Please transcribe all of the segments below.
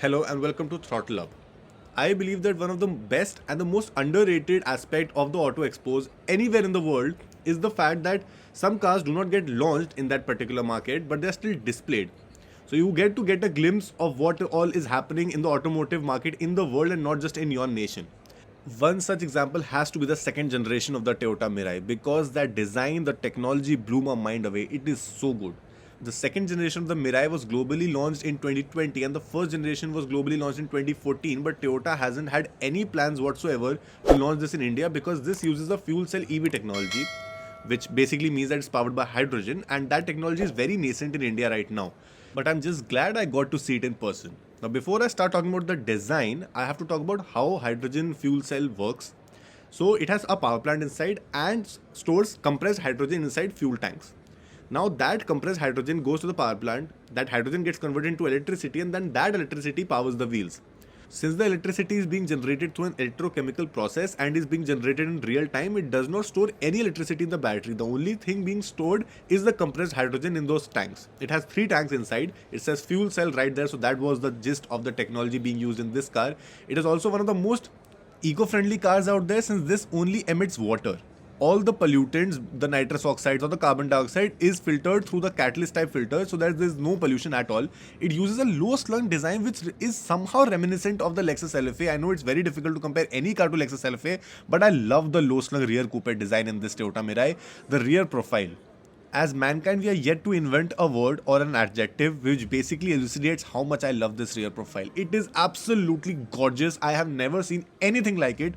Hello and welcome to Throttle Up. I believe that one of the best and the most underrated aspect of the Auto Expos anywhere in the world is the fact that some cars do not get launched in that particular market, but they're still displayed. So you get to get a glimpse of what all is happening in the automotive market in the world and not just in your nation. One such example has to be the second generation of the Toyota Mirai because that design, the technology blew my mind away. It is so good. The second generation of the Mirai was globally launched in 2020 and the first generation was globally launched in 2014, but Toyota hasn't had any plans whatsoever to launch this in India because this uses a fuel cell EV technology, which basically means that it's powered by hydrogen, and that technology is very nascent in India right now. But I'm just glad I got to see it in person. Now, before I start talking about the design, I have to talk about how hydrogen fuel cell works. So, it has a power plant inside and stores compressed hydrogen inside fuel tanks. Now, that compressed hydrogen goes to the power plant, that hydrogen gets converted into electricity, and then that electricity powers the wheels. Since the electricity is being generated through an electrochemical process and is being generated in real time, it does not store any electricity in the battery. The only thing being stored is the compressed hydrogen in those tanks. It has 3 tanks inside. It says fuel cell right there, so that was the gist of the technology being used in this car. It is also one of the most eco-friendly cars out there since this only emits water. All the pollutants, the nitrous oxides or the carbon dioxide, is filtered through the catalyst type filter so that there is no pollution at all. It uses a low slung design which is somehow reminiscent of the Lexus LFA. I know it's very difficult to compare any car to Lexus LFA, but I love the low slung rear coupe design in this Toyota Mirai. The rear profile. As mankind, we are yet to invent a word or an adjective which basically elucidates how much I love this rear profile. It is absolutely gorgeous. I have never seen anything like it.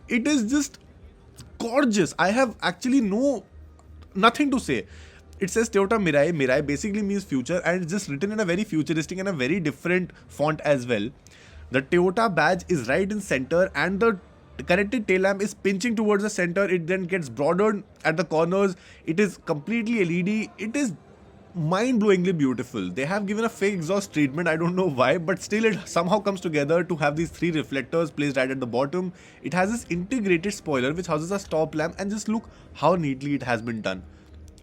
It is just gorgeous. I have actually nothing to say. It says Toyota Mirai. Mirai basically means future and it's just written in a very futuristic and a very different font as well. The Toyota badge is right in center and the connected tail lamp is pinching towards the center. It then gets broadened at the corners. It is completely LED. It is mind-blowingly beautiful. They have given a fake exhaust treatment, I don't know why, but still it somehow comes together to have these 3 reflectors placed right at the bottom. It has this integrated spoiler which houses a stop lamp, and just look how neatly it has been done.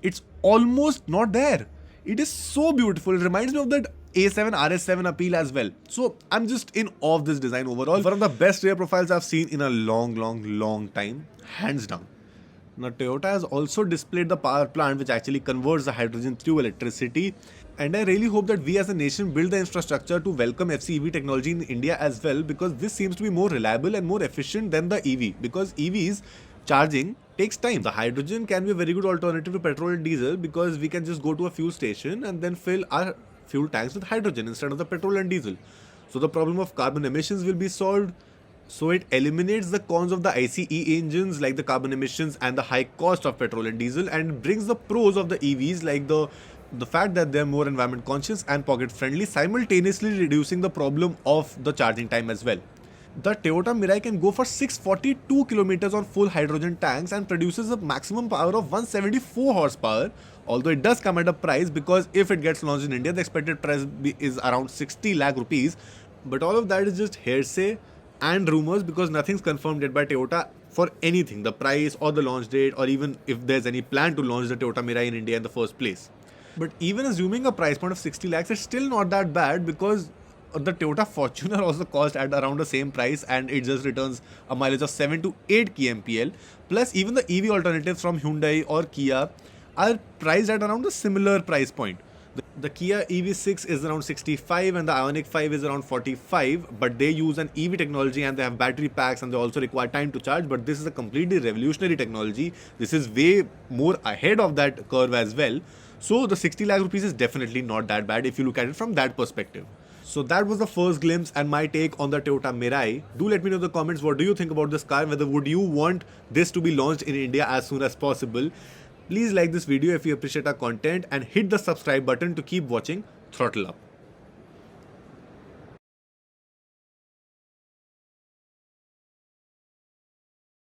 It's almost not there. It is so beautiful. It reminds me of that A7 RS7 appeal as well. So I'm just in awe of this design overall. One of the best rear profiles I've seen in a long time, hands down. Now, Toyota has also displayed the power plant which actually converts the hydrogen to electricity, and I really hope that we as a nation build the infrastructure to welcome FCEV technology in India as well, because this seems to be more reliable and more efficient than the EV, because EVs charging takes time. The hydrogen can be a very good alternative to petrol and diesel because we can just go to a fuel station and then fill our fuel tanks with hydrogen instead of the petrol and diesel. So the problem of carbon emissions will be solved. So it eliminates the cons of the ICE engines like the carbon emissions and the high cost of petrol and diesel, and brings the pros of the EVs like the fact that they're more environment conscious and pocket friendly, simultaneously reducing the problem of the charging time as well. The Toyota Mirai can go for 642 kilometers on full hydrogen tanks and produces a maximum power of 174 horsepower, although it does come at a price because if it gets launched in India, the expected price is around 60 lakh rupees. But all of that is just hearsay and rumors because nothing's confirmed yet by Toyota for anything, the price or the launch date, or even if there's any plan to launch the Toyota Mirai in India in the first place. But even assuming a price point of 60 lakhs, it's still not that bad because the Toyota Fortuner also cost at around the same price and it just returns a mileage of 7 to 8 kmpl. Plus, even the EV alternatives from Hyundai or Kia are priced at around a similar price point. The Kia EV6 is around 65 and the Ioniq 5 is around 45, but they use an EV technology and they have battery packs and they also require time to charge, but this is a completely revolutionary technology. This is way more ahead of that curve as well. So the 60 lakh rupees is definitely not that bad if you look at it from that perspective. So that was the first glimpse and my take on the Toyota Mirai. Do let me know in the comments what do you think about this car, whether would you want this to be launched in India as soon as possible. Please like this video if you appreciate our content and hit the subscribe button to keep watching Throttle Up.